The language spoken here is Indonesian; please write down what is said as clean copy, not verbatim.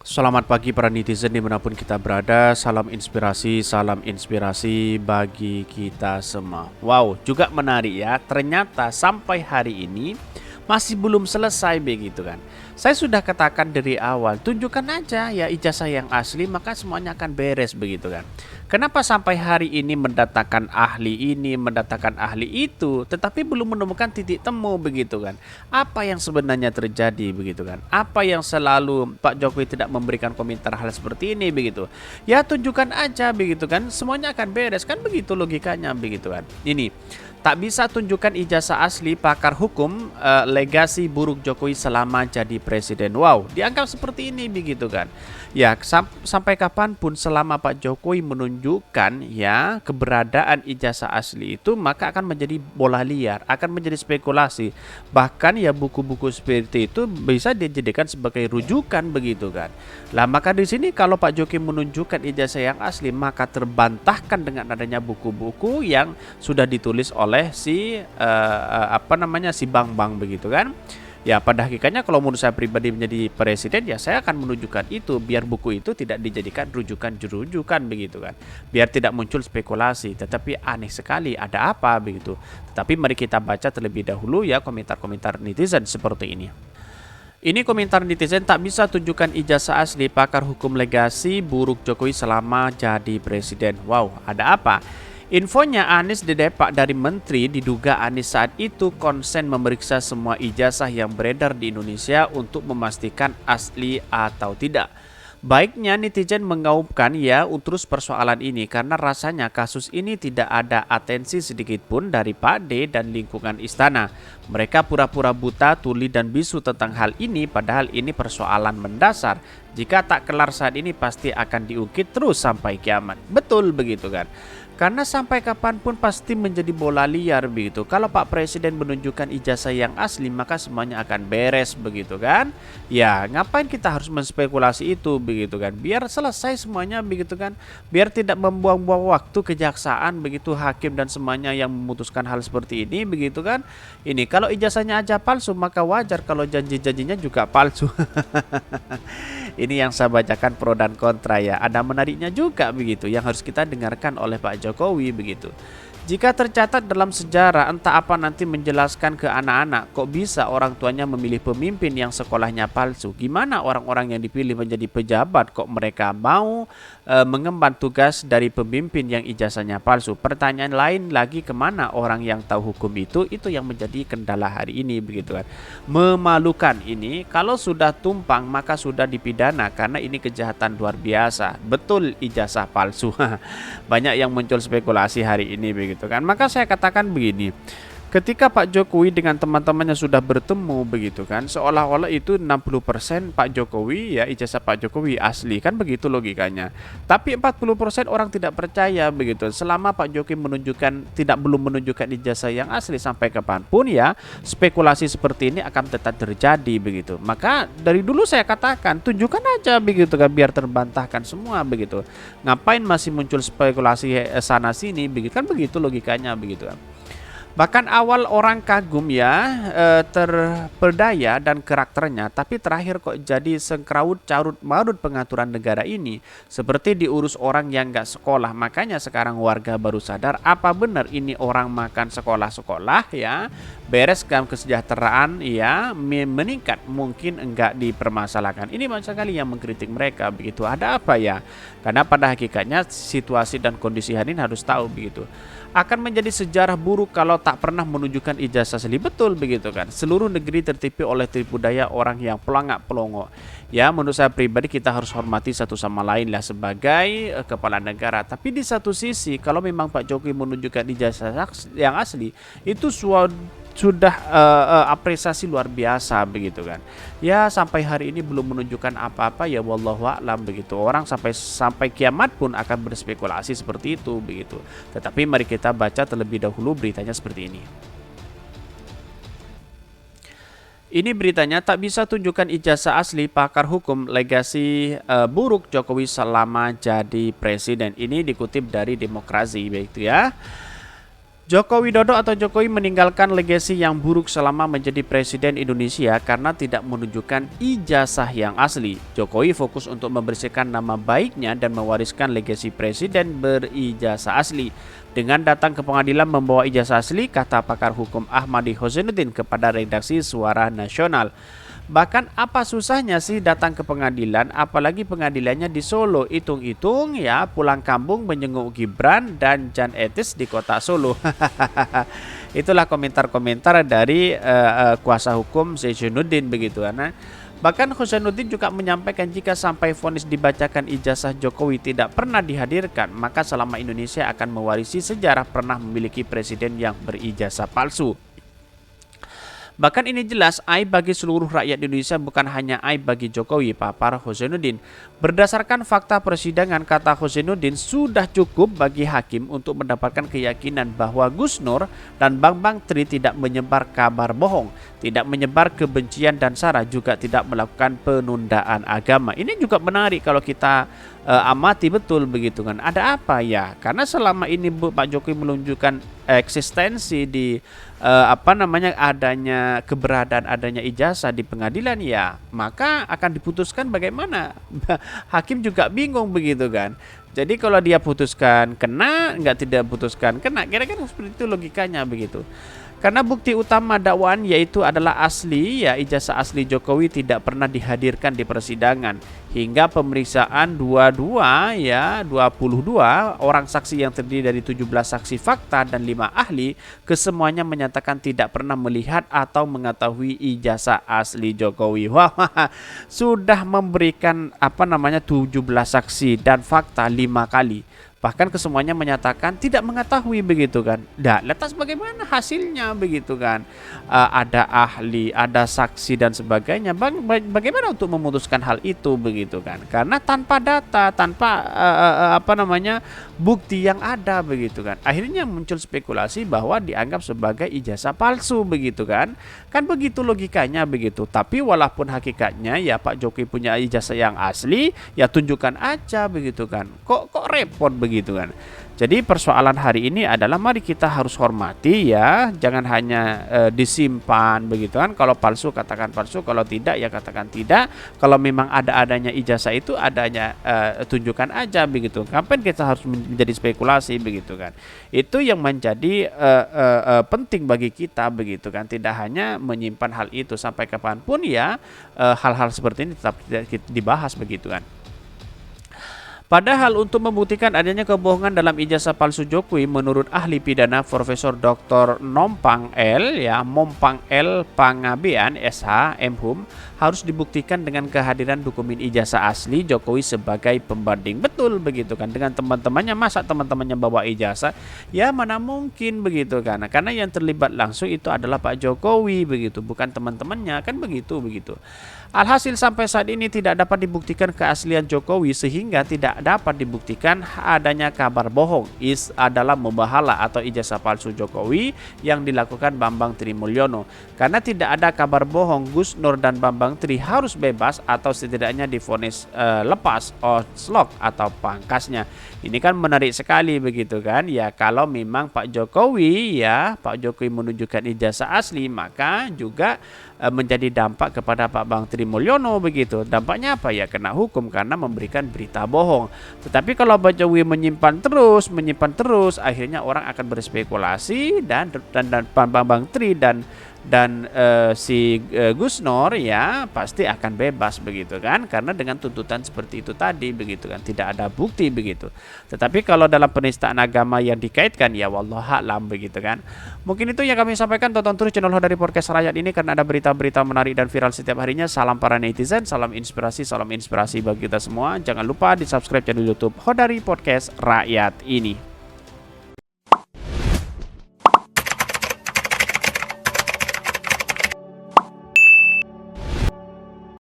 Selamat pagi para netizen dimanapun kita berada. Salam inspirasi bagi kita semua. Wow, juga menarik ya. Ternyata sampai hari ini masih belum selesai begitu kan. Saya sudah katakan dari awal, tunjukkan aja ya ijazah yang asli maka semuanya akan beres begitu kan. Kenapa sampai hari ini mendatangkan ahli ini, mendatangkan ahli itu, tetapi belum menemukan titik temu begitu kan? Apa yang sebenarnya terjadi begitu kan? Apa yang selalu Pak Jokowi tidak memberikan komentar hal seperti ini begitu? Ya tunjukkan aja begitu kan, semuanya akan beres kan begitu logikanya begitu kan? Ini tak bisa tunjukkan ijazah asli pakar hukum legasi buruk Jokowi selama jadi presiden. Wow, dianggap seperti ini begitu kan? Ya, sampai kapanpun selama Pak Jokowi menunjukkan ya keberadaan ijazah asli itu maka akan menjadi bola liar, akan menjadi spekulasi. Bahkan ya buku-buku seperti itu bisa dijadikan sebagai rujukan begitu kan. Lah maka di sini kalau Pak Jokowi menunjukkan ijazah yang asli maka terbantahkan dengan adanya buku-buku yang sudah ditulis oleh si si Bang begitu kan. Ya pada hakikatnya kalau menurut saya pribadi menjadi presiden ya saya akan menunjukkan itu biar buku itu tidak dijadikan rujukan begitu kan. Biar tidak muncul spekulasi, tetapi aneh sekali ada apa begitu. Tetapi mari kita baca terlebih dahulu ya komentar-komentar netizen seperti ini. Ini komentar netizen, tak bisa tunjukkan ijazah asli pakar hukum legasi buruk Jokowi selama jadi presiden. Wow, ada apa? Infonya Anies didepak dari menteri, diduga Anies saat itu konsen memeriksa semua ijazah yang beredar di Indonesia untuk memastikan asli atau tidak. Baiknya netizen mengaumkan ya terus persoalan ini karena rasanya kasus ini tidak ada atensi sedikit pun dari Pak D dan lingkungan istana. Mereka pura-pura buta, tuli dan bisu tentang hal ini padahal ini persoalan mendasar. Jika tak kelar saat ini pasti akan diungkit terus sampai kiamat. Betul begitu kan? Karena sampai kapanpun pasti menjadi bola liar begitu. Kalau Pak Presiden menunjukkan ijazah yang asli maka semuanya akan beres begitu kan. Ya ngapain kita harus menspekulasi itu begitu kan. Biar selesai semuanya begitu kan. Biar tidak membuang-buang waktu kejaksaan begitu hakim dan semuanya yang memutuskan hal seperti ini begitu kan. Ini kalau ijazahnya aja palsu maka wajar kalau janji-janjinya juga palsu. Ini yang saya bacakan pro dan kontra ya. Ada menariknya juga begitu yang harus kita dengarkan oleh Pak Jokowi begitu. Jika tercatat dalam sejarah entah apa nanti menjelaskan ke anak-anak kok bisa orang tuanya memilih pemimpin yang sekolahnya palsu. Gimana orang-orang yang dipilih menjadi pejabat kok mereka mau mengemban tugas dari pemimpin yang ijazahnya palsu. Pertanyaan lain lagi kemana orang yang tahu hukum itu yang menjadi kendala hari ini begitu kan. Memalukan ini kalau sudah tumpang maka sudah dipidana karena ini kejahatan luar biasa. Betul ijazah palsu. Banyak yang muncul spekulasi hari ini begitu kan. Maka saya katakan begini, ketika Pak Jokowi dengan teman-temannya sudah bertemu begitu kan, seolah-olah itu 60% Pak Jokowi ya ijazah Pak Jokowi asli kan begitu logikanya. Tapi 40% orang tidak percaya begitu. Selama Pak Jokowi belum menunjukkan ijazah yang asli sampai kapanpun ya spekulasi seperti ini akan tetap terjadi begitu. Maka dari dulu saya katakan tunjukkan aja begitu kan biar terbantahkan semua begitu. Ngapain masih muncul spekulasi sana sini begitu kan begitu logikanya begitu kan. Bahkan awal orang kagum ya terperdaya dan karakternya, tapi terakhir kok jadi sengkraut carut marut pengaturan negara ini seperti diurus orang yang gak sekolah. Makanya sekarang warga baru sadar apa benar ini orang makan sekolah-sekolah ya beres dalam kesejahteraan ya meningkat mungkin enggak dipermasalahkan. Ini banyak sekali yang mengkritik mereka begitu. Ada apa ya? Karena pada hakikatnya situasi dan kondisi hari ini harus tahu begitu. Akan menjadi sejarah buruk kalau tak pernah menunjukkan ijazah asli. Betul begitu kan. Seluruh negeri tertipu oleh tipu daya orang yang pelangak pelongo. Ya menurut saya pribadi kita harus hormati satu sama lain lah sebagai kepala negara. Tapi di satu sisi kalau memang Pak Jokowi menunjukkan ijazah yang asli itu sudah apresiasi luar biasa begitu kan. Ya sampai hari ini belum menunjukkan apa-apa ya wallahu a'lam begitu. Orang sampai kiamat pun akan berspekulasi seperti itu begitu. Tetapi mari kita baca terlebih dahulu beritanya seperti ini. Ini beritanya tak bisa tunjukkan ijazah asli pakar hukum legasi buruk Jokowi selama jadi presiden. Ini dikutip dari Demokrasi begitu ya. Joko Widodo atau Jokowi meninggalkan legasi yang buruk selama menjadi Presiden Indonesia karena tidak menunjukkan ijazah yang asli. Jokowi fokus untuk membersihkan nama baiknya dan mewariskan legasi Presiden berijazah asli. Dengan datang ke pengadilan membawa ijazah asli, kata pakar hukum Ahmadi Husainuddin kepada redaksi Suara Nasional. Bahkan apa susahnya sih datang ke pengadilan, apalagi pengadilannya di Solo. Hitung-hitung ya pulang kampung menjenguk Gibran dan Jan Etis di kota Solo. Itulah komentar-komentar dari kuasa hukum Zainuddin begitu. Karena bahkan Husainuddin juga menyampaikan jika sampai vonis dibacakan ijazah Jokowi tidak pernah dihadirkan, maka selama Indonesia akan mewarisi sejarah pernah memiliki presiden yang berijazah palsu. Bahkan ini jelas aib bagi seluruh rakyat Indonesia, bukan hanya aib bagi Jokowi, papar Husainuddin. Berdasarkan fakta persidangan, kata Husainuddin, sudah cukup bagi hakim untuk mendapatkan keyakinan bahwa Gus Nur dan Bambang Tri tidak menyebar kabar bohong, tidak menyebar kebencian dan sara, juga tidak melakukan penundaan agama. Ini juga menarik kalau kita amati betul begitu kan. Ada apa ya? Karena selama ini Pak Jokowi menunjukkan eksistensi di adanya keberadaan adanya ijazah di pengadilan, ya maka akan diputuskan bagaimana. Hakim juga bingung begitu kan. Jadi kalau dia putuskan kena, tidak putuskan kena, kira-kira seperti itu logikanya begitu. Karena bukti utama dakwaan yaitu adalah asli, ya ijazah asli Jokowi tidak pernah dihadirkan di persidangan. Hingga pemeriksaan 22 orang saksi yang terdiri dari 17 saksi fakta dan 5 ahli, kesemuanya menyatakan tidak pernah melihat atau mengetahui ijazah asli Jokowi. Wah, sudah memberikan 17 saksi dan fakta 5 kali. Bahkan kesemuanya menyatakan tidak mengetahui begitu kan. Nah, lantas bagaimana hasilnya begitu kan? Ada ahli, ada saksi dan sebagainya. Bagaimana untuk memutuskan hal itu begitu kan? Karena tanpa data, tanpa bukti yang ada begitu kan. Akhirnya muncul spekulasi bahwa dianggap sebagai ijazah palsu begitu kan. Kan begitu logikanya begitu. Tapi walaupun hakikatnya ya Pak Jokowi punya ijazah yang asli, ya tunjukkan aja begitu kan. Kok repot begitu kan. Jadi persoalan hari ini adalah mari kita harus hormati ya, jangan hanya disimpan begitu kan. Kalau palsu katakan palsu, kalau tidak ya katakan tidak. Kalau memang adanya ijazah itu adanya tunjukkan aja begitu. Kapan kita harus menjadi spekulasi begitu kan. Itu yang menjadi penting bagi kita begitu kan. Tidak hanya menyimpan hal itu sampai kapanpun ya, hal-hal seperti ini tetap dibahas begitu kan. Padahal untuk membuktikan adanya kebohongan dalam ijazah palsu Jokowi, menurut ahli pidana Profesor Dr. Mompang L Pangabean SH MHum, harus dibuktikan dengan kehadiran dokumen ijazah asli Jokowi sebagai pembanding. Betul begitu kan, dengan teman-temannya. Masa teman-temannya bawa ijazah? Ya mana mungkin begitu kan. Karena yang terlibat langsung itu adalah Pak Jokowi begitu, bukan teman-temannya kan begitu. Alhasil sampai saat ini tidak dapat dibuktikan keaslian Jokowi, sehingga tidak dapat dibuktikan adanya kabar bohong adalah mubahalah atau ijazah palsu Jokowi yang dilakukan Bambang Tri Mulyono. Karena tidak ada kabar bohong, Gus Nur dan Bambang Tri harus bebas atau setidaknya divonis lepas slok atau pangkasnya. Ini kan menarik sekali begitu kan. Ya kalau memang Pak Jokowi menunjukkan ijazah asli, maka juga menjadi dampak kepada Pak Bang Tri Mulyono begitu. Dampaknya apa ya? Kena hukum karena memberikan berita bohong. Tetapi kalau Pak Jokowi menyimpan terus, akhirnya orang akan berspekulasi dan Bang Tri dan si Gus Nur ya pasti akan bebas begitu kan, karena dengan tuntutan seperti itu tadi begitu kan, tidak ada bukti begitu. Tetapi kalau dalam penistaan agama yang dikaitkan ya wallahualam begitu kan. Mungkin itu yang kami sampaikan. Tonton terus channel Hodari Podcast Rakyat ini karena ada berita-berita menarik dan viral setiap harinya. Salam para netizen, salam inspirasi bagi kita semua. Jangan lupa di subscribe channel YouTube Hodari Podcast Rakyat ini.